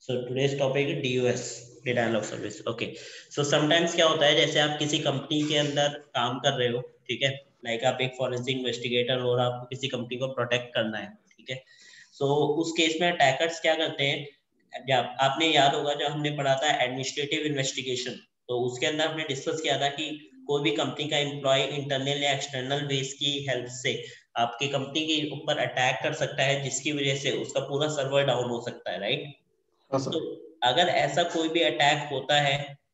So today's topic is DOS, denial of service. Okay. So sometimes क्या होता है, जैसे आप किसी कंपनी के अंदर काम कर रहे हो, ठीक है, लाइक आप एक फॉरेंसिक इन्वेस्टिगेटर हो और आपको किसी कंपनी को प्रोटेक्ट करना है, ठीक है। सो उस केस में अटैकर्स क्या करते हैं, जब आपने याद होगा जब हमने पढ़ा था एडमिनिस्ट्रेटिव इन्वेस्टिगेशन, तो उसके अंदर हमने डिस्कस किया था कि कोई भी कंपनी का एम्प्लॉय इंटरनल या एक्सटर्नल बेस की हेल्प से आपकी कंपनी के ऊपर अटैक कर सकता है, जिसकी वजह से उसका पूरा सर्वर डाउन हो सकता है, राइट। तो अगर ऐसा कोई भी अटैक होता है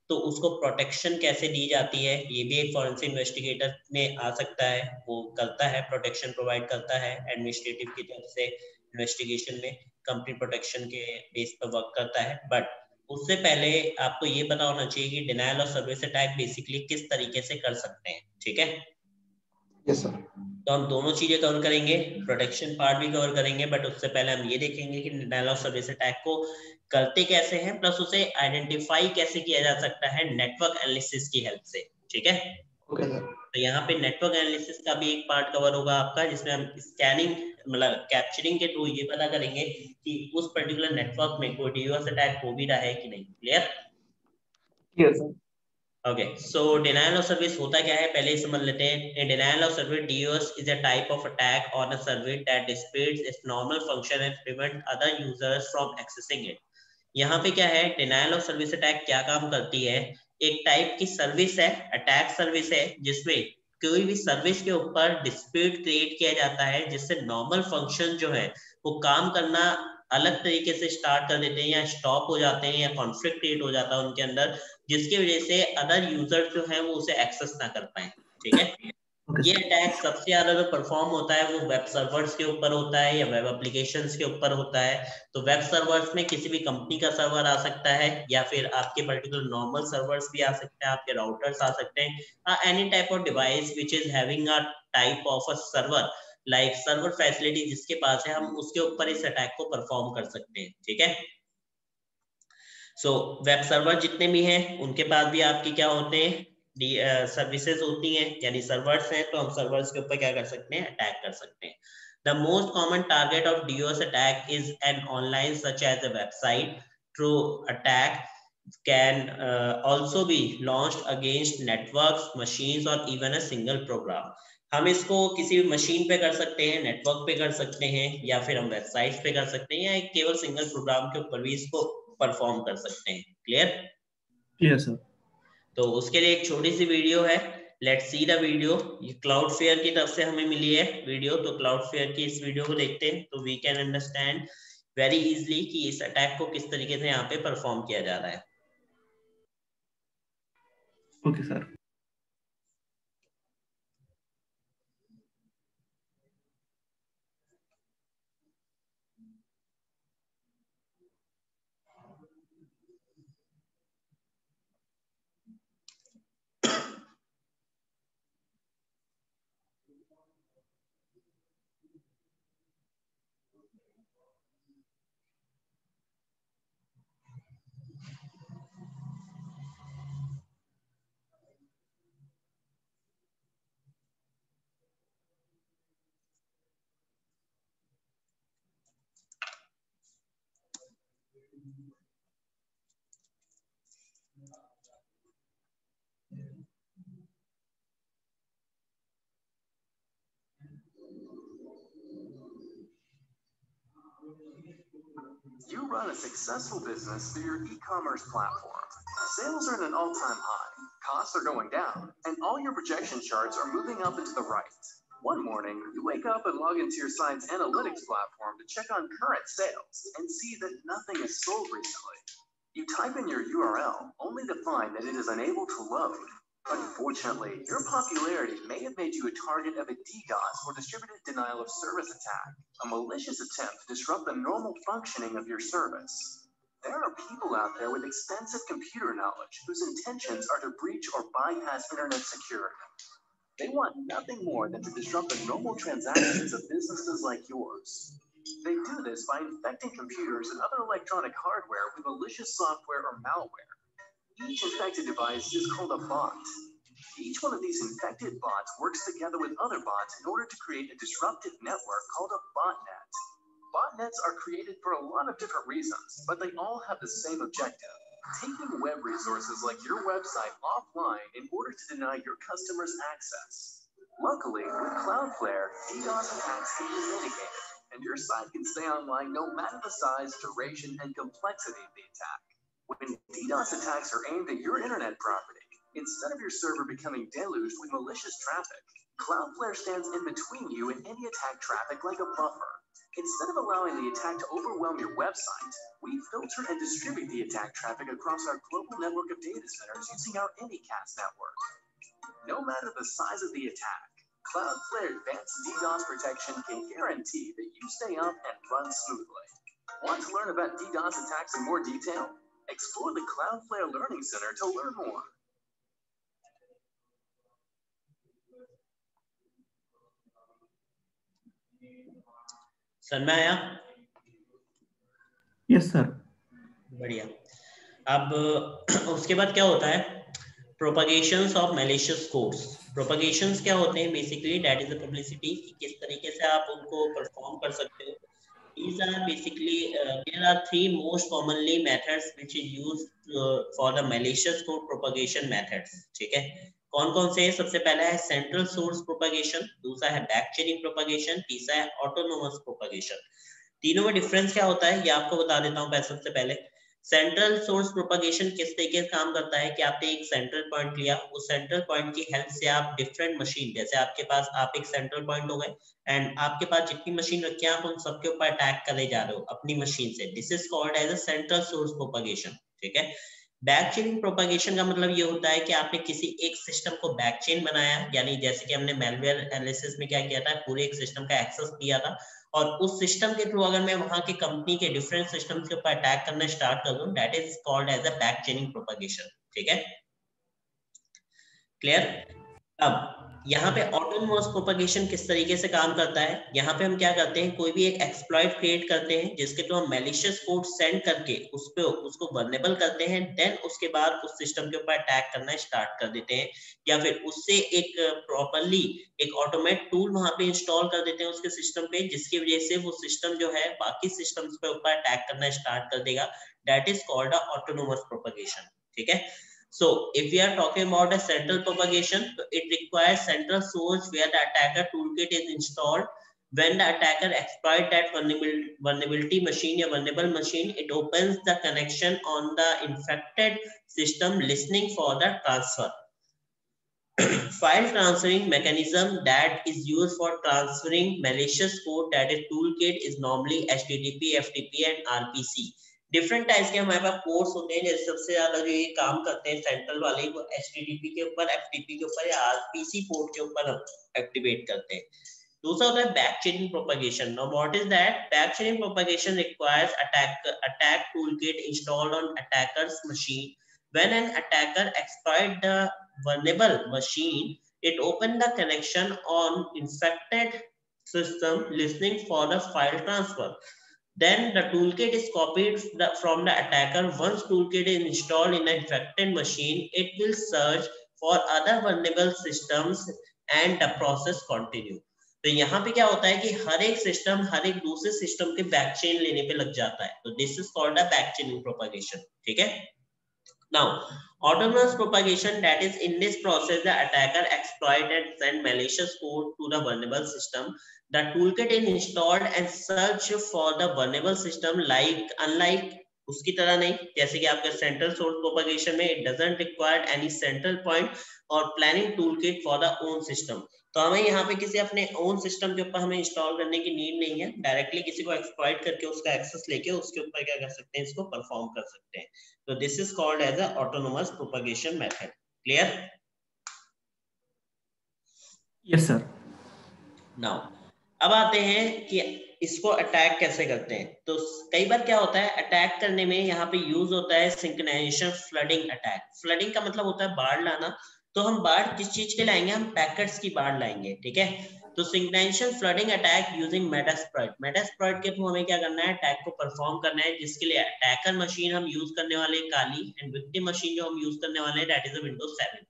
तो उसको प्रोटेक्शन कैसे दी जाती है, ये भी एक फॉरेंसिक इन्वेस्टिगेटर में आ सकता है, वो करता है, प्रोटेक्शन प्रोवाइड करता है एडमिनिस्ट्रेटिव की तरफ से इन्वेस्टिगेशन में, कंपनी प्रोटेक्शन के बेस पर वर्क करता है। बट उससे पहले आपको ये पता होना चाहिए कि denial of service attack basically किस तरीके से कर सकते हैं, ठीक है। Yes sir. तो हम दोनों चीजें कवर करेंगे, प्रोटेक्शन पार्ट भी कवर करेंगे, बट उससे पहले हम ये देखेंगे कि डिनायल ऑफ सर्विस अटैक को करते कैसे हैं, प्लस उसे आइडेंटिफाई कैसे किया जा सकता है नेटवर्क एनालिसिस की हेल्प से, ठीक है। Okay sir. तो यहाँ पे नेटवर्क एनालिसिस का भी एक पार्ट कवर होगा आपका, जिसमें हम स्कैनिंग मतलब कैप्चरिंग के थ्रू ये पता करेंगे कि उस पर्टिकुलर नेटवर्क में कोई डीओएस अटैक हो भी रहा है कि नहीं। Clear? Yes sir. Okay, so denial of service होता क्या है पहले ही समझ लेते हैं। Denial of service DOS is a type of attack on a service that disputes it's normal function and prevent other users from accessing it. यहाँ पे क्या है, डिनायल ऑफ सर्विस अटैक क्या काम करती है, एक टाइप की सर्विस है, अटैक सर्विस है, जिसमें कोई भी सर्विस के ऊपर डिस्प्यूट क्रिएट किया जाता है, जिससे नॉर्मल फंक्शन जो है वो काम करना अलग तरीके से स्टार्ट कर देते हैं या स्टॉप हो जाते हैं या कॉन्फ्लिक्ट क्रिएट हो जाता है उनके अंदर, जिसकी वजह से अदर यूजर जो है वो उसे एक्सेस ना कर पाए, ठीक है। ये अटैक सबसे ज्यादा जो परफॉर्म होता है वो वेब सर्वर्स के ऊपर होता है या वेब एप्लीकेशंस के ऊपर होता है। तो वेब सर्वर्स में किसी भी कंपनी का सर्वर आ सकता है, या फिर आपके पर्टिकुलर नॉर्मल सर्वर्स भी आ सकते हैं, आपके राउटर्स आ सकते हैं, any type of device which is having a type of a server, like server facility जिसके पास है, हम उसके ऊपर इस अटैक को परफॉर्म कर सकते हैं, ठीक है। सो वेब सर्वर जितने भी हैं उनके पास भी आपकी क्या होते हैं, सर्विसेज होती हैं, यानी सर्वर्स हैं, तो हम सर्वर्स के ऊपर क्या कर सकते हैं, अटैक कर सकते हैं। The most common target of DOS attack is an online such as a website. True attack can also be launched against networks, machines or even a single program. हम इसको किसी भी मशीन पे कर सकते हैं, नेटवर्क पे कर सकते हैं, या फिर हम वेबसाइट पे कर सकते हैं, या एक केवल सिंगल प्रोग्राम के ऊपर भी इसको परफॉर्म कर सकते हैं। क्लियर? Yes sir. तो उसके लिए एक छोटी सी वीडियो है, लेट्स सी द वीडियो। ये क्लाउड फेयर की तरफ से हमें मिली है वीडियो, तो क्लाउड फेयर की इस वीडियो को देखते हैं तो we can understand very easily कि इस अटैक को किस तरीके से यहाँ पे परफॉर्म किया जा रहा है। Okay sir. You run a successful business through your e-commerce platform. Sales are at an all-time high, costs are going down, and all your projection charts are moving up and to the right. One morning, you wake up and log into your site's analytics platform to check on current sales and see that nothing is sold recently. You type in your URL only to find that it is unable to load. Unfortunately, your popularity may have made you a target of a DDoS or distributed denial of service attack, a malicious attempt to disrupt the normal functioning of your service. There are people out there with extensive computer knowledge whose intentions are to breach or bypass internet security. They want nothing more than to disrupt the normal transactions of businesses like yours. They do this by infecting computers and other electronic hardware with malicious software or malware. Each infected device is called a bot. Each one of these infected bots works together with other bots in order to create a disruptive network called a botnet. Botnets are created for a lot of different reasons, but they all have the same objective: taking web resources like your website offline in order to deny your customers access. Luckily, with Cloudflare, DDoS attacks can be mitigated, and your site can stay online no matter the size, duration, and complexity of the attack. When DDoS attacks are aimed at your internet property, instead of your server becoming deluged with malicious traffic, Cloudflare stands in between you and any attack traffic like a buffer. Instead of allowing the attack to overwhelm your website, we filter and distribute the attack traffic across our global network of data centers using our Anycast network. No matter the size of the attack, Cloudflare Advanced DDoS Protection can guarantee that you stay up and run smoothly. Want to learn about DDoS attacks in more detail? Explore the Cloudflare Learning Center to learn more. समझ में आया? Yes sir. बढ़िया। अब उसके बाद क्या होता है? प्रोपगेशंस ऑफ मैलिशियस कोड्स। प्रोपगेशंस क्या होते हैं? Basically that is the publicity, किस तरीके से आप उनको परफॉर्म कर सकते हो। These are basically there are three most commonly methods which is used for the malicious code propagation methods. ठीक है, कौन कौन से? सबसे पहला है सेंट्रल सोर्स प्रोपगेशन, दूसरा है बैक चेनिंग प्रोपगेशन, तीसरा है ऑटोनोमस प्रोपगेशन। तीनों में डिफरेंस क्या होता है ये आपको बता देता हूँ। सबसे पहले सेंट्रल सोर्स प्रोपगेशन किस तरीके से काम करता है कि आपने एक सेंट्रल पॉइंट लिया, उस सेंट्रल पॉइंट की हेल्प से आप डिफरेंट मशीन, जैसे आपके पास आप एक सेंट्रल पॉइंट हो गए एंड आपके पास जितनी मशीन रखी है आप उन सबके ऊपर अटैक करे जा रहे हो अपनी मशीन से। This is called as a central source propagation. ठीक है। बैक चेनिंग प्रोपगेशन का मतलब ये होता है कि आपने किसी एक सिस्टम को बैक चेन बनाया, यानी जैसे कि हमने मेलवेयर एनालिसिस में क्या किया था, पूरे एक सिस्टम का एक्सेस दिया था और उस सिस्टम के थ्रू अगर मैं वहां के कंपनी के डिफरेंट सिस्टम्स के ऊपर अटैक करना स्टार्ट कर दूं, that is called as a back chaining propagation. ठीक है, क्लियर? अब यहाँ पे ऑटोनोमस प्रोपगेशन किस तरीके से काम करता है? यहाँ पे हम क्या करते हैं, कोई भी एक एक्सप्लॉइट क्रिएट करते हैं जिसके थ्रू हम मैलिशियस कोड सेंड करके उसको वल्नरेबल करते हैं, देन उसके बाद उस सिस्टम के ऊपर अटैक करना स्टार्ट कर देते हैं, या फिर उससे एक प्रॉपरली एक ऑटोमेट टूल वहां पे इंस्टॉल कर देते हैं उसके सिस्टम पे, जिसकी वजह से वो सिस्टम जो है बाकी सिस्टम्स पे ऊपर अटैक करना स्टार्ट कर देगा। That is called a autonomous propagation. ठीक है। So if we are talking about a central propagation, it requires central source where the attacker toolkit is installed. When the attacker exploits that vulnerability machine or vulnerable machine, it opens the connection on the infected system, listening for the transfer. File transferring mechanism that is used for transferring malicious code, that is toolkit, is normally HTTP, FTP and RPC. Different types के हमारे पास ports होते हैं, जैसे सबसे ज्यादा जो ये काम करते हैं सेंट्रल वाले, वो HTTP के ऊपर, FTP के ऊपर या RPC पोर्ट के ऊपर हम एक्टिवेट करते हैं। दूसरा होता है back chaining propagation. Now what is that? Back chaining propagation requires attack toolkit installed on attackers machine. When an attacker exploits the vulnerable machine, it opens the connection on infected system, listening for the file transfer. Then the toolkit is copied from the attacker. Once toolkit is installed in an infected machine, it will search for other vulnerable systems and the process continue. तो यहाँ पे क्या होता है कि हर एक system हर एक दूसरे सिस्टम के बैक चेन लेने पे लग जाता है, तो this is called a back chaining propagation. ठीक है। Now, autonomous propagation, that is in this process the attacker exploit and send malicious code to the vulnerable system. The toolkit is installed and search for the vulnerable system, like unlike उसकी तरह नहीं, जैसे कि आपके central source propagation में it doesn't require any central point or planning toolkit for the own system. तो हमें यहाँ पे किसी अपने ओन सिस्टम के ऊपर हमें इंस्टॉल करने की नीड नहीं है, डायरेक्टली किसी को एक्सप्लॉइट करके उसका एक्सेस लेके उसके ऊपर क्या कर सकते हैं, इसको परफॉर्म कर सकते हैं। तो this is called as a autonomous propagation method. Clear? Yes sir. Now अब आते हैं कि इसको अटैक कैसे करते हैं। तो कई बार क्या होता है, अटैक करने में यहाँ पे यूज होता है सिंक्रोनाइजेशन फ्लडिंग अटैक। फ्लडिंग का मतलब होता है बाढ़ लाना। तो हम बाढ़ किस चीज के लाएंगे? हम पैकेट्स की बाढ़ लाएंगे। ठीक है। तो synchronisation flooding attack using Metasploit. Metasploit के थ्रू हमें क्या करना है, अटैक को परफॉर्म करना है, जिसके लिए अटैकर मशीन हम यूज करने वाले काली एंड विक्टिम मशीन जो हम यूज करने वाले हैं दैट इज विंडोज 7।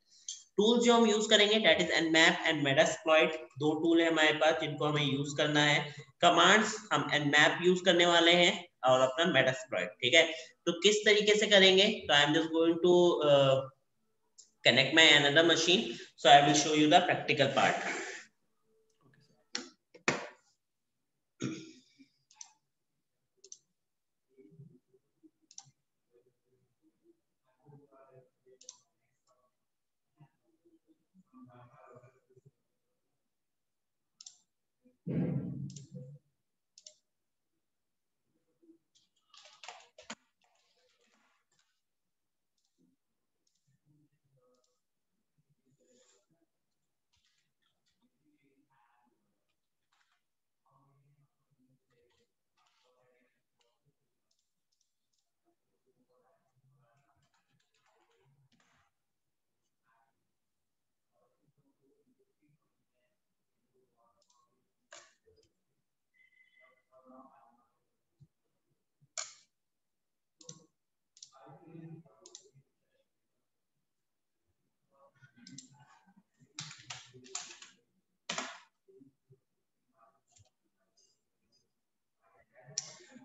टूल जो हम यूज करेंगे that is Nmap and Metasploit. दो टूल है हमारे पास जिनको हमें यूज करना है। कमांड्स हम nmap यूज करने वाले हैं और अपना मेटास्प्लॉइट, ठीक है। तो किस तरीके से करेंगे, तो I am just going to connect my another machine, so I will show you the practical part.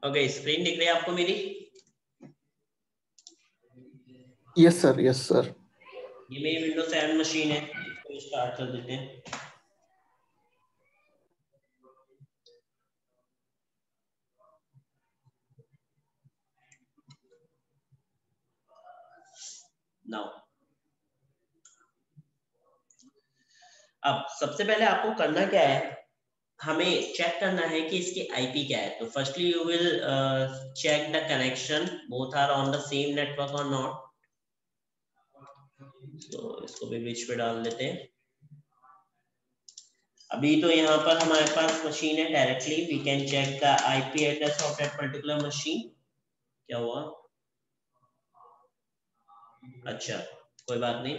Okay, screen दिख रही है आपको मेरी? Yes sir, yes sir. ये मेरी विंडोज 7 मशीन है, इसको स्टार्ट कर देते हैं। नाउ अब सबसे पहले आपको करना क्या है, हमें चेक करना है कि इसकी आईपी क्या है। तो firstly you will check the connection, both are on the same network or not. तो इसको भी बीच पे डाल देते हैं। अभी तो यहाँ पर हमारे पास मशीन है, directly we can check the IP address of that particular machine. क्या हुआ? अच्छा, कोई बात नहीं।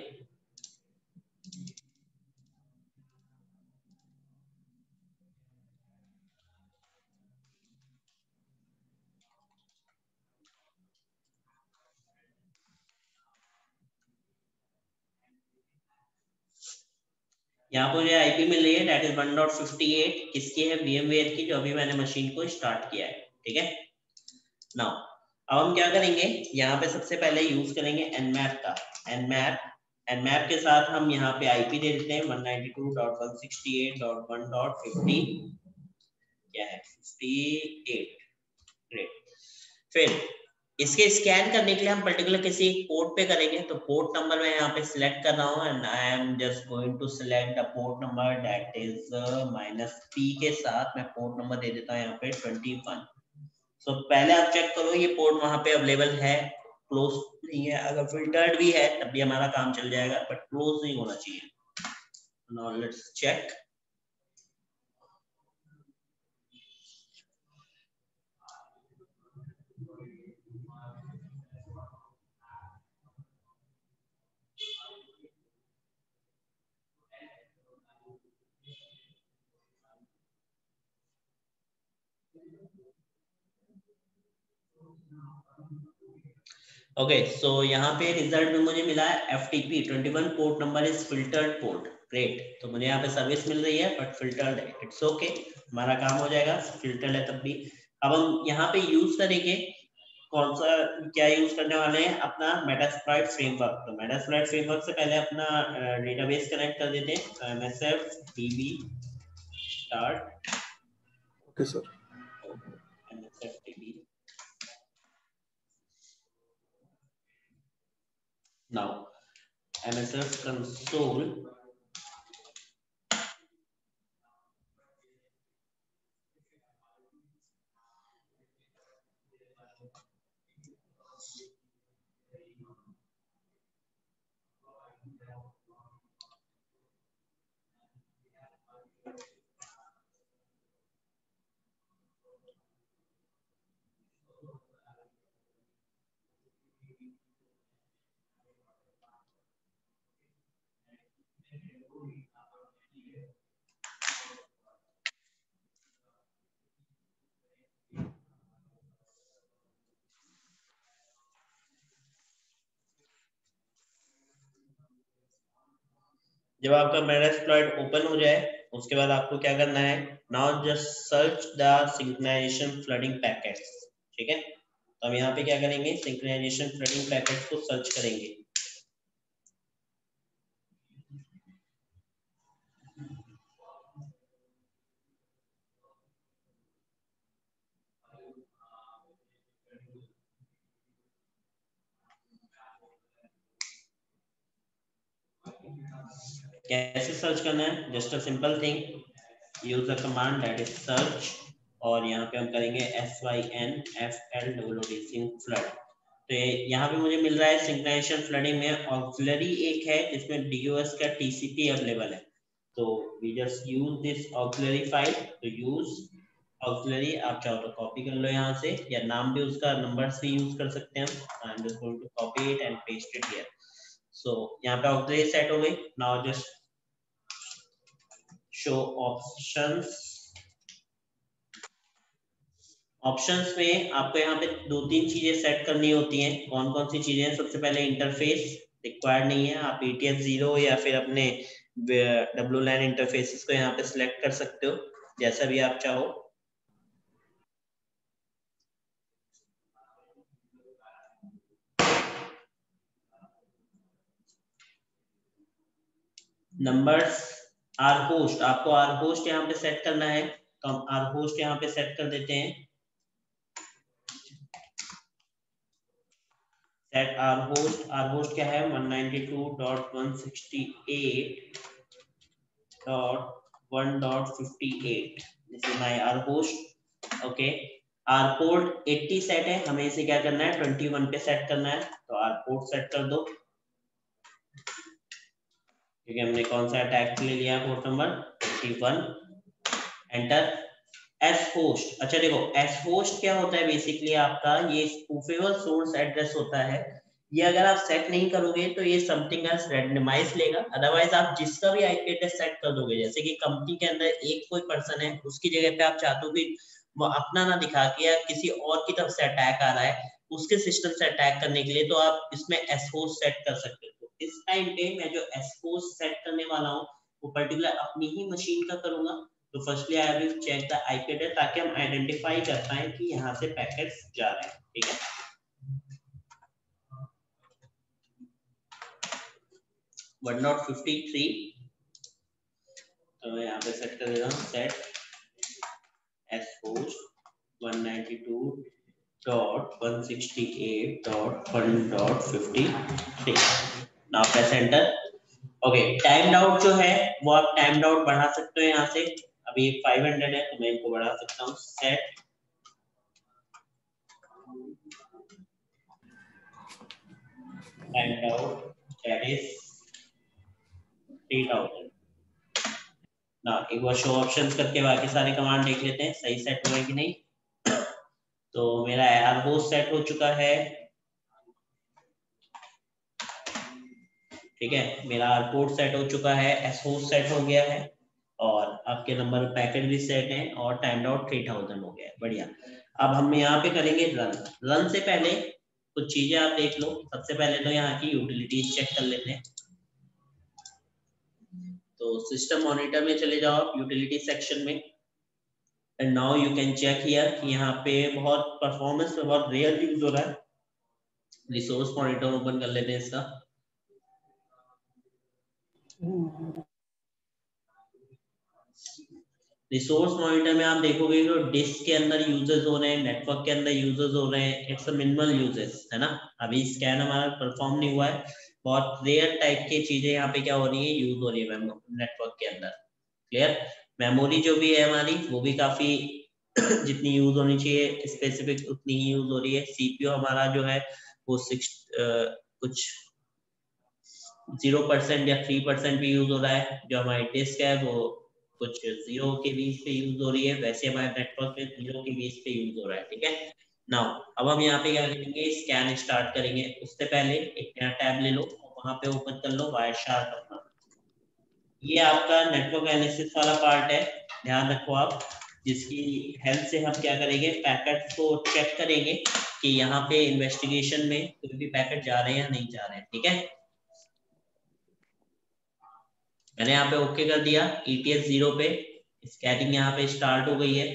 यहाँ पर जो आईपी मिल रही है दैट इज 1.58, किसकी है? VMware की, जो अभी मैंने मशीन को स्टार्ट किया है, ठीक है। नाउ अब हम क्या करेंगे, यहाँ पे सबसे पहले यूज करेंगे nmap का। nmap के साथ हम यहाँ पे आईपी दे देते हैं 192.168.1.50, क्या है 58, ग्रेट। फिर इसके स्कैन करने के लिए हम पर्टिकुलर किसी एक पोर्ट पे करेंगे। तो पोर्ट नंबर मैं यहाँ पे सिलेक्ट कर रहा हूँ and I am just going to select the port number that is -P के साथ मैं पोर्ट नंबर दे देता हूँ यहाँ पे 21। सो पहले आप चेक करो ये पोर्ट वहां पे अवेलेबल है, क्लोज नहीं है। अगर फिल्टर्ड भी है तब भी हमारा काम चल जाएगा, बट क्लोज नहीं होना चाहिए। Now let's check. Okay, so यहाँ पे रिजल्ट में मुझे मिला है FTP 21 port number is filtered port, great. तो मुझे यहाँ पे सर्विस मिल रही है बट फिल्टर्ड है, इट्स ओके, हमारा काम हो जाएगा, फिल्टर्ड है तब भी। अब हम यहाँ पे यूज करेंगे कौन सा, क्या यूज करने वाले हैं, अपना मेटास्प्लॉइट फ्रेमवर्क। तो मेटास्प्लॉइट फ्रेमवर्क से पहले अपना डेटाबेस कनेक्ट कर देते हैं, MSF DB start। Okay sir. MSF DB now, MSF console। जब आपका मेटास्प्लॉइट ओपन हो जाए, उसके बाद आपको क्या करना है, now just search the synchronization flooding packets. ठीक है, तो हम यहाँ पे क्या करेंगे, सिंक्रोनाइजेशन फ्लडिंग पैकेट्स को सर्च करेंगे। कैसे सर्च करना है, just a simple thing, use the command that is search, और यहाँ पे हम करेंगे SYNFLOOD सिंक फ्लड। तो यहाँ पे मुझे मिल रहा है सिंक्रोनाइजेशन फ्लडिंग में ऑक्सिलरी एक है जिसमें DOS का TCP अवेलेबल है, तो we just use this auxiliary file. तो यूज ऑक्सिलरी, आप चाहो तो कॉपी कर लो यहाँ से, या नाम भी उसका नंबर्स भी यूज कर सकते हैं हम। I am just going to copy it and paste it here. So यहाँ पे ऑक्सिलरी सेट हो गई। Now just show options. Options में आपको यहाँ पे 2-3 चीजें सेट करनी होती हैं। कौन कौन सी चीजें, सबसे पहले इंटरफेस रिक्वायर्ड नहीं है, आप ETF0 या फिर अपने WLAN इंटरफेसेस को यहाँ पे सिलेक्ट कर सकते हो, जैसा भी आप चाहो। नंबर्स, आर होस्ट, आपको आर होस्ट यहाँ पे सेट करना है, तो हम आर होस्ट यहाँ पे सेट कर देते हैं। सेट आर होस्ट क्या है, 192.168.1.58, this is my R host. Okay, R port 80 set है, हमें इसे क्या करना है, 21 पे सेट करना है, तो आर पोर्ट सेट कर दो, क्योंकि हमने कौन सा अटैक ले लिया, port number 21। Enter. S host, अच्छा देखो एस होस्ट क्या होता है, बेसिकली आपका ये स्पूफेबल सोर्स एड्रेस होता है। ये अगर आप सेट नहीं करोगे तो ये समथिंग एल्स रैंडमाइज लेगा, अदरवाइज आप जिसका भी आईपी एड्रेस सेट कर दोगे, जैसे कि कंपनी के अंदर एक कोई पर्सन है, उसकी जगह पे आप चाहते हो कि वो अपना ना दिखा के या किसी और की तरफ से अटैक आ रहा है, उसके सिस्टम से अटैक करने के लिए, तो आप इसमें एस होस्ट सेट कर सकते हो। इस टाइम पे मैं जो एस होस्ट सेट करने वाला हूँ वो पर्टिकुलर अपनी ही मशीन का करूंगा। तो firstly I will check the IP address, ताकि हम आइडेंटिफाई कर पाए कि यहाँ से पैकेट्स जा रहे हैं। ठीक है, 1.53, तो मैं यहाँ पे सेट कर देता हूँ, set S host 192.168.1.53। Now press enter. Okay, timed out जो है वो आप टाइम्ड आउट बढ़ा सकते हो यहाँ से, अभी 500 है तो मैं इनको बढ़ा सकता हूँ, set timed out that is 3000। ना एक बार शो ऑप्शंस करके बाकी सारे कमांड देख लेते हैं सही सेट हुए कि नहीं। तो मेरा आर होस्ट सेट हो चुका है, ठीक है, मेरा आर पोर्ट सेट हो चुका है, एस होस्ट सेट हो गया है, और आपके नंबर पैकेट भी सेट है, और टाइम्ड आउट 3000 हो गया है। बढ़िया। अब हम यहाँ पे करेंगे रन। रन से पहले कुछ चीजें आप देख लो। सबसे पहले तो यहाँ की यूटिलिटीज चेक कर लेते हैं। तो सिस्टम मॉनिटर में चले जाओ आप, यूटिलिटी सेक्शन में, and now you can check here कि यहाँ पे बहुत परफॉर्मेंस में बहुत रेयर यूज हो रहा है। रिसोर्स मॉनिटर ओपन कर लेते हैं इसका। रिसोर्स मॉनिटर में आप देखोगे तो डिस्क के अंदर यूजर्स हो रहे हैं, नेटवर्क के अंदर यूजर्स हो रहे हैं, इट्स अ मिनिमल यूजर्स, है ना। अभी स्कैन हमारा परफॉर्म नहीं हुआ है, बहुत रेयर टाइप की चीजें यहाँ पे क्या हो रही है, यूज हो रही है नेटवर्क के अंदर। क्लियर। मेमोरी जो भी है हमारी वो भी काफी जितनी यूज होनी चाहिए स्पेसिफिक उतनी ही यूज हो रही है। सीपीयू हमारा जो है वो कुछ 0% या 3% भी यूज हो रहा है। जो हमारी डिस्क है वो कुछ 0 के बीच पे यूज हो रही है, वैसे हमारे नेटवर्क में 0 के बीच पे यूज हो रहा है। ठीक है, नाउ अब हम यहाँ पे क्या करेंगे, स्कैन स्टार्ट करेंगे। उससे पहले एक नया टैब ले लो, वहां पे ओपन कर लो वायरशार्क अपना। ये आपका नेटवर्क एनालिसिस वाला पार्ट है, ध्यान रखो आप, जिसकी हेल्प से हम क्या करेंगे, पैकेट को चेक करेंगे कि यहाँ पे इन्वेस्टिगेशन में कोई भी पैकेट जा रहे हैं या नहीं जा रहे हैं। ठीक है, मैंने यहाँ पे ओके कर दिया, ETS 0 पे, स्कैनिंग यहाँ पे स्टार्ट हो गई है।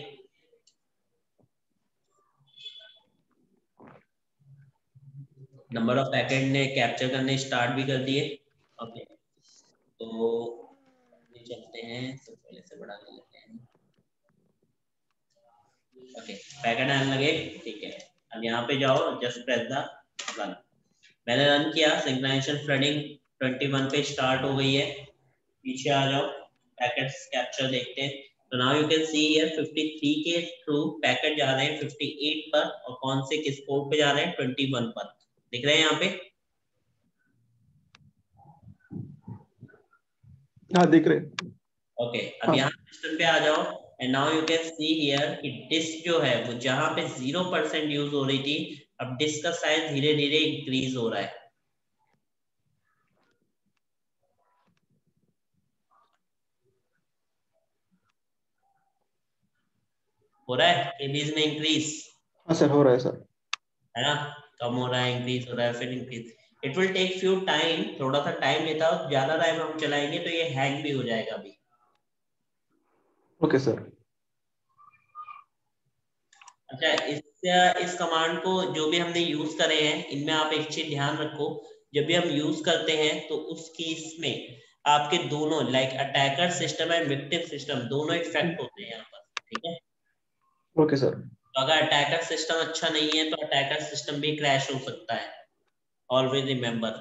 नंबर ऑफ पैकेट ने कैप्चर करने स्टार्ट भी कर दिए। ओके, तो चलते हैं, सबसे पहले से बढ़ा लेते हैं। ओके, पैकेट आने लगे, ठीक है। अब यहाँ पे जाओ, जस्ट प्रेस द रन। मैंने रन किया, सिंक्रोनाइजेशन फ्लडिंग 21 पे स्टार्ट हो गई है। पीछे आ जाओ, पैकेट्स कैप्चर देखते हैं। तो now you can see here 53 के थ्रू पैकेट जा रहे हैं 58 पर, और कौन से किस पोर्ट पे जा रहे हैं, 21 पर, दिख रहे हैं यहाँ पे। हाँ दिख रहे। ओके, अब हाँ यहाँ सिस्टम पे आ जाओ, and now you can see here कि डिस्क जो है वो जहाँ पे 0% यूज हो रही थी, अब डिस्क का साइज धीरे धीरे इंक्रीज हो रहा है। हो रहा है केबीज में इंक्रीज, हाँ सर, हो रहा है सर। है ना, कम हो रहा है, इंक्रीज हो रहा है, फिर increase. It will take few time, थोड़ा सा टाइम लेता है, ज्यादा टाइम हम चलाएंगे तो ये हैंग भी हो जाएगा अभी। Okay sir. अच्छा, इस कमांड को जो भी हमने यूज करे हैं, इनमें आप एक चीज ध्यान रखो, जब भी हम यूज करते हैं तो उस केस में आपके दोनों like attacker system and victim system दोनों इफेक्ट होते हैं यहाँ पर, ठीक है। Okay sir. तो अगर अटैकर सिस्टम अच्छा नहीं है तो अटैकर सिस्टम भी क्रैश हो सकता है। Always remember.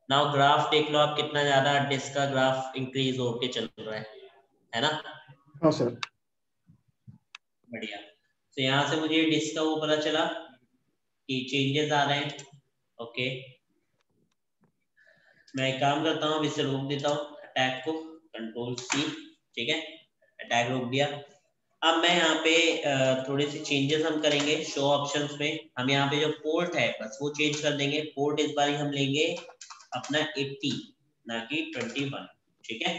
नाउ ग्राफ देख लो आप, कितना ज्यादा डिस्क का ग्राफ इंक्रीज होके चल रहा है ना। हाँ सर। बढ़िया। तो यहाँ से मुझे डिस्क का वो पता चला कि चेंजेस आ रहे हैं। ओके, मैं एक काम करता हूँ, इसे रोक देता हूँ अटैक को, Ctrl+C, ठीक है, अटैक रोक दिया। अब मैं यहाँ पे थोड़े से चेंजेस हम करेंगे शो ऑप्शंस में। हम यहाँ पे जो पोर्ट है बस वो चेंज कर देंगे। पोर्ट इस बार हम लेंगे अपना 80, ना कि 21, ठीक है।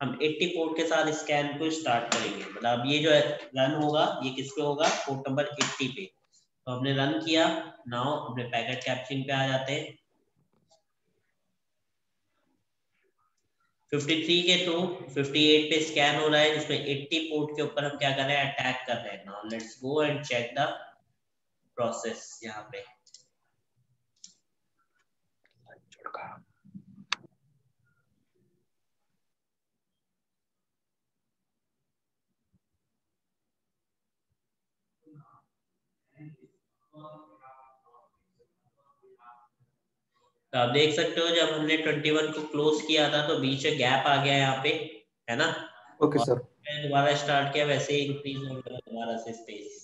हम 80 पोर्ट के साथ स्कैन को स्टार्ट करेंगे, मतलब ये जो रन होगा ये किस पे होगा, पोर्ट नंबर 80 पे। तो हमने रन किया, नाउ अपने पैकेट कैप्चरिंग पे आ जाते हैं। 53 के थ्रू 58 पे स्कैन हो रहा है, जिसमें 80 पोर्ट के ऊपर हम क्या कर रहे हैं, अटैक कर रहे हैं। Now let's go and check the process यहाँ पे। तो आप देख सकते हो जब हमने 21 को क्लोज किया था तो बीच में गैप आ गया यहाँ पे, है ना। ओके और सर। दोबारा स्टार्ट किया, वैसे ही इंक्रीज हो गया दोबारा से स्पेस।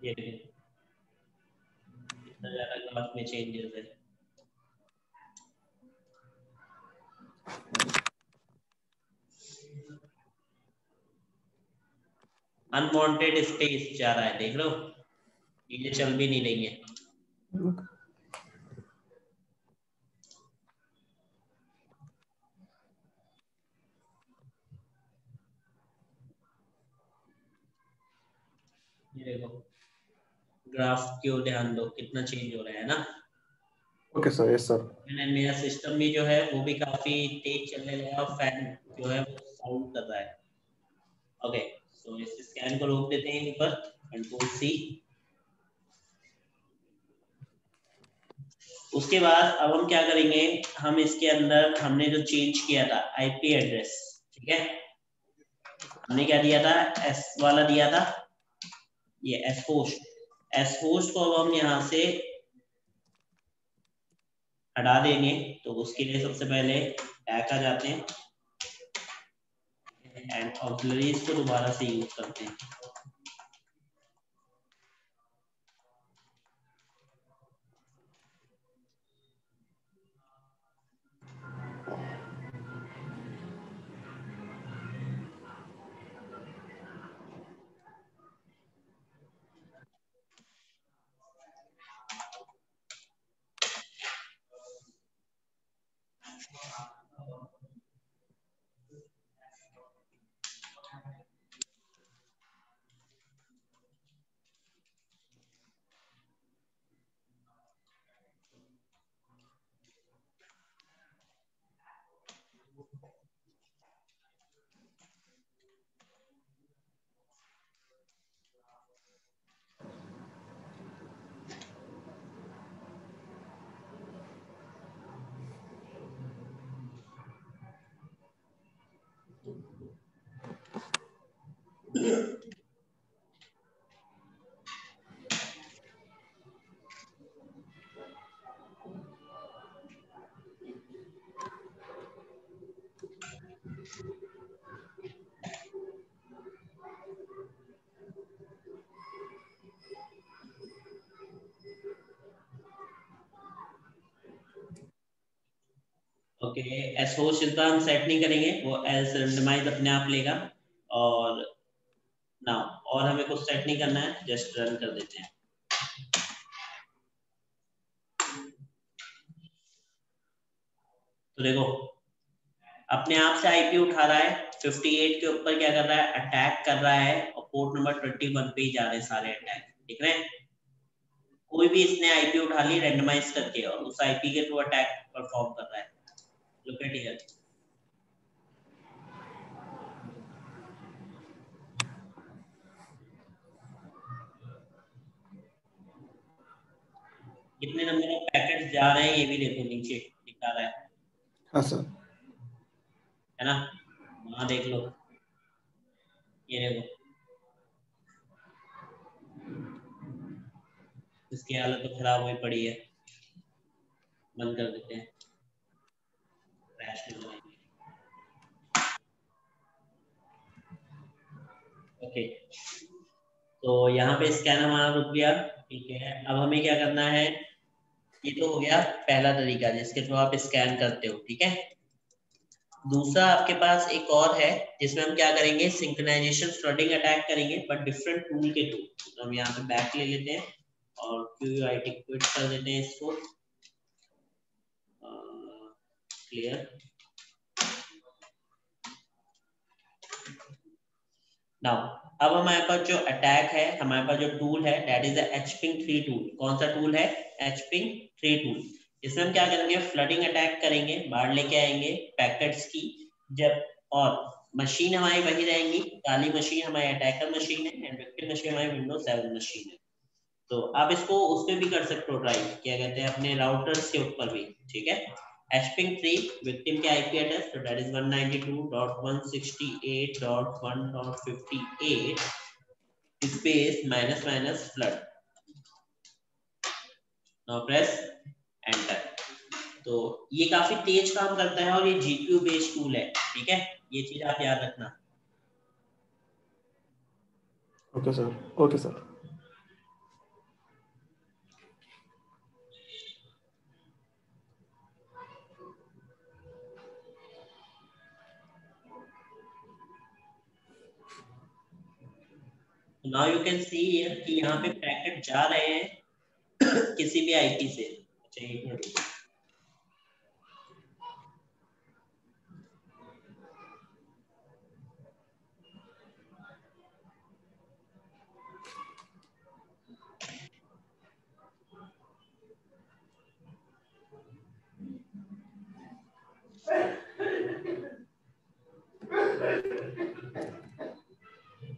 ये कितना ज्यादा ग्राफ में चेंजेस है। अनवांटेड स्पेस जा रहा है, देख लो, चीजें चल भी नहीं रही है। ये देखो, ग्राफ क्यों, ध्यान दो कितना चेंज हो रहा है ना। Okay sir, yes sir. मेरा सिस्टम भी जो है वो भी काफी तेज चलने लगा, फैन जो है वो साउंड कर रहा है। ओके, सो इस स्कैन को रोक देते हैं ऊपर, Ctrl+C। उसके बाद अब हम क्या करेंगे, हम इसके अंदर हमने जो चेंज किया था आईपी एड्रेस, ठीक है, हमने क्या दिया था, एस वाला दिया था, ये एस होस्ट को अब हम यहाँ से हटा देंगे। तो उसके लिए सबसे पहले बैक आ जाते हैं एंड ऑक्सिलरीज को दोबारा से यूज करते हैं। ओके, एस हो शिल्पा हम सेट नहीं करेंगे, वो एल्स रेंडमाइज अपने आप लेगा। और ना, और हमें कुछ सेट नहीं करना है, जस्ट रन कर देते हैं। तो देखो अपने आप से आईपी उठा रहा है, 58 के ऊपर क्या कर रहा है, अटैक कर रहा है, और पोर्ट नंबर 21 पे ही जा रहे हैं सारे अटैक, ठीक है। कोई भी इसने आईपी उठा ली रेंडमाइज करके, और उस आईपी के थ्रू अटैक परफॉर्म कर रहा है। लुक एट हियर, कितने नंबर ऑफ पैकेट्स जा रहे हैं ये भी देखो, नीचे दिखा रहा है। हाँ सर। है ना, वहां देख लो, ये देखो, इसकी हालत तो खराब हुई पड़ी है। बंद कर देते हैं, क्रैश नहीं बनाएंगे। ओके, तो यहाँ पे स्कैन हमारा रुक गया, ठीक है। अब हमें क्या करना है, ये तो हो गया पहला तरीका जिसके थ्रू आप स्कैन करते हो, ठीक है। दूसरा आपके पास एक और है जिसमें हम क्या करेंगे, सिंक्रोनाइजेशन फ्लडिंग अटैक करेंगे, बट डिफरेंट टूल के थ्रू। तो हम यहाँ पे बैक ले लेते हैं और QUIT क्विट कर देते हैं इसको, क्लियर। नाउ अब हमारे पास जो अटैक है, हमारे पास जो टूल है, दैट इज HPing 3 टूल। कौन सा टूल है, HPing 3 टूल। इसमें हम क्या करेंगे, फ्लडिंग अटैक करेंगे, बाढ़ लेके आएंगे पैकेट्स की। जब और मशीन हमारी वही रहेंगी, काली मशीन हमारी अटैकर मशीन है, एंड विक्टिम मशीन हमारी विंडोज 7 मशीन है। तो आप इसको उस पर भी कर सकते हो ट्राई, क्या कहते हैं, अपने राउटर्स के ऊपर भी, ठीक है। HPing 3 विक्टिम के आईपी एड्रेस, तो that is 192.168.1.58 space minus minus flood. Now press enter. तो ये काफी तेज काम करता है और ये GPU बेस्ड टूल है, ठीक है, ये चीज आप याद रखना। Okay sir, okay sir. Now you can see कि यहाँ पे पैकेट जा रहे हैं किसी भी आईपी से। अच्छा एक मिनट,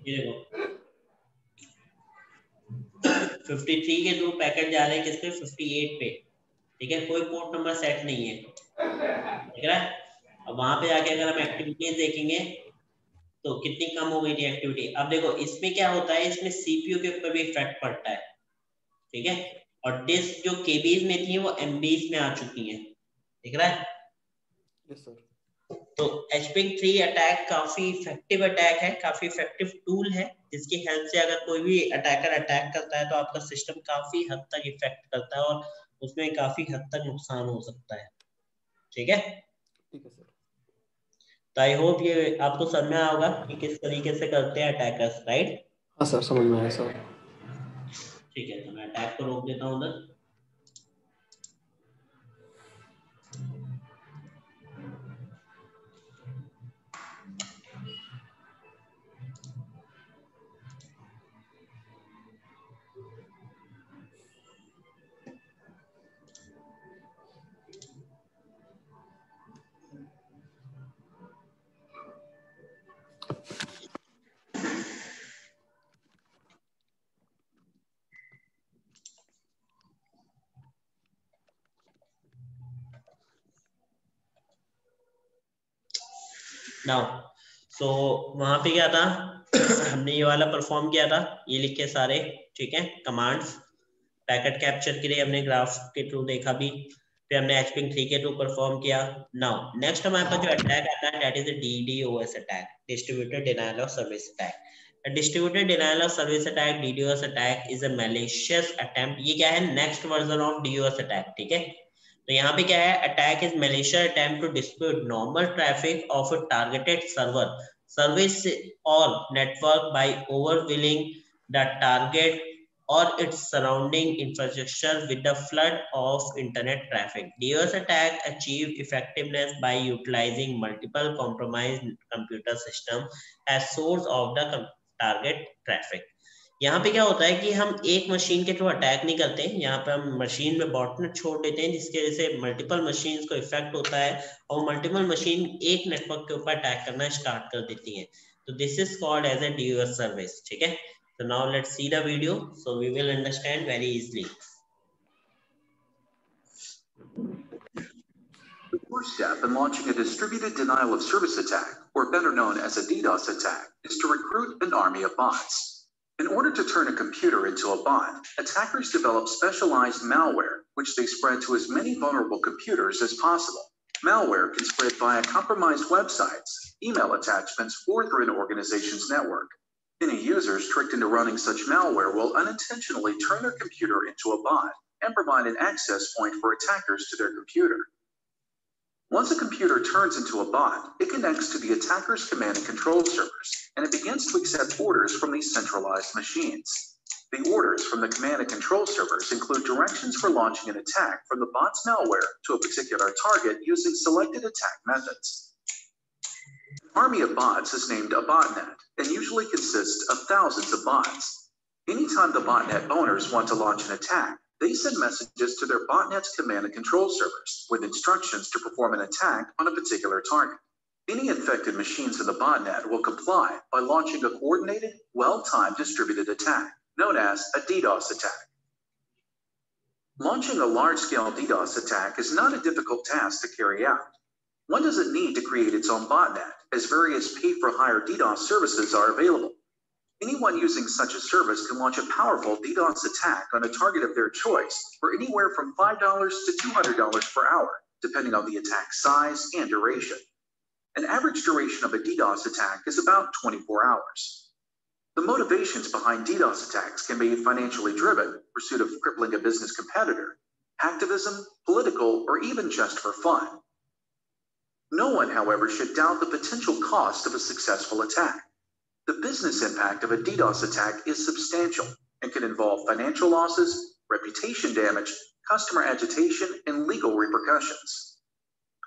ये देखो 53 के थ्रू पैकेट जा रहे हैं किस पे, 58 पे, ठीक है। कोई पोर्ट नंबर सेट नहीं है, ठीक है। अब वहां पे जाके अगर हम एक्टिविटीज देखेंगे तो कितनी कम हो गई थी एक्टिविटी। अब देखो इसमें क्या होता है, इसमें CPU के ऊपर भी इफेक्ट पड़ता है, ठीक है। और डिस्क जो केबीज में थी वो MBs में आ चुकी है, दिख रहा है। Yes sir. तो HPing 3 अटैक काफी इफेक्टिव अटैक है, काफी इफेक्टिव टूल है, जिसकी हेल्प से अगर कोई भी अटैकर अटैक करता है तो आपका सिस्टम काफी हद तक इफेक्ट करता है और उसमें काफी हद तक नुकसान हो सकता है, ठीक है। ठीक है सर। तो आई होप ये आपको समझ में आया होगा कि किस तरीके से करते हैं अटैकर्स, राइट। हाँ सर, समझ में आया सर। ठीक है, तो मैं अटैक को रोक देता हूँ उधर। नाउ सो वहां पे क्या था हमने ये वाला परफॉर्म किया था, ये लिख के सारे, ठीक है, कमांड्स। पैकेट कैप्चर के लिए हमने ग्राफ के थ्रू देखा भी, फिर हमने HPing 3 के थ्रू परफॉर्म किया। नाउ नेक्स्ट हमारे पास जो अटैक आता है that is a DDoS attack, distributed denial of service attack. A distributed denial of service attack, DDoS attack, is a malicious attempt. ये क्या है, next version of DDoS attack, ठीक है। तो यहाँ पे क्या है, attack is malicious attempt to dispute normal traffic of a targeted server, service or network by overwhelming the target or its surrounding infrastructure with the flood of internet traffic. DDoS attack achieve effectiveness by utilizing multiple compromised computer systems as source of the target traffic. यहाँ पे क्या होता है कि हम एक machine के through attack नहीं करते, यहाँ पे हम मशीन में बॉटनेट छोड़ देते हैं जिसकी वजह से मल्टीपल मशीन को इफेक्ट होता है और मल्टीपल मशीन एक नेटवर्क के ऊपर अटैक करना स्टार्ट कर देती है। तो this is called as a DDoS service, ठीक है। So now let's see the video so we will understand very easily. The first step in launching a distributed denial of service attack, or better known as a DDoS attack, is to recruit an army of bots. In order to turn a computer into a bot, attackers develop specialized malware, which they spread to as many vulnerable computers as possible. Malware can spread via compromised websites, email attachments, or through an organization's network. Many users tricked into running such malware will unintentionally turn their computer into a bot and provide an access point for attackers to their computer. Once a computer turns into a bot, it connects to the attacker's command and control servers, and it begins to accept orders from these centralized machines. The orders from the command and control servers include directions for launching an attack from the bot's malware to a particular target using selected attack methods. An army of bots is named a botnet and usually consists of thousands of bots. Anytime the botnet owners want to launch an attack, they send messages to their botnet's command and control servers with instructions to perform an attack on a particular target. Any infected machines in the botnet will comply by launching a coordinated, well-timed distributed attack known as a DDoS attack. Launching a large-scale DDoS attack is not a difficult task to carry out. One doesn't need to create its own botnet, as various pay-for-hire DDoS services are available. Anyone using such a service can launch a powerful DDoS attack on a target of their choice for anywhere from $5 to $200 per hour, depending on the attack size and duration. An average duration of a DDoS attack is about 24 hours. The motivations behind DDoS attacks can be financially driven, pursuit of crippling a business competitor, hacktivism, political, or even just for fun. No one, however, should doubt the potential cost of a successful attack. The business impact of a DDoS attack is substantial and can involve financial losses, reputation damage, customer agitation, and legal repercussions.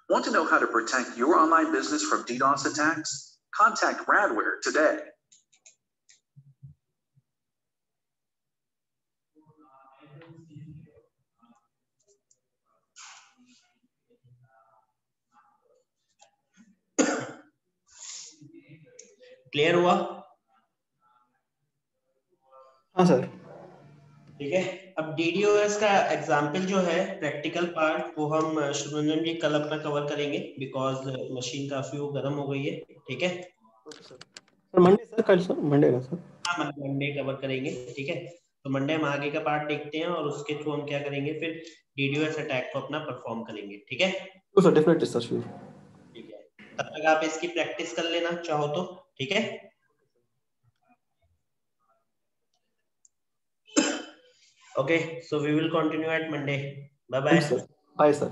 Want to know how to protect your online business from DDoS attacks? Contact Radware today. Clear हुआ? हाँ sir. ठीक है, अब DDoS का example जो है practical part वो हम शुभरंजन जी कल अपना कवर करेंगे बिकॉज मशीन काफी वो गर्म हो गई है, ठीक है। सर मंडे सर, कल सर मंडे का सर। हाँ मंडे कवर करेंगे, ठीक है। तो मंडे हम आगे का पार्ट देखते हैं और उसके थ्रू हम क्या करेंगे, फिर DDoS अटैक को अपना परफॉर्म करेंगे, ठीक है। तो सर डेफिनेटली सर, श्योर। ठीक है, तब तक आप इसकी प्रैक्टिस कर लेना चाहो तो, ठीक है। Okay, so we will continue at Monday. Bye bye. Bye sir.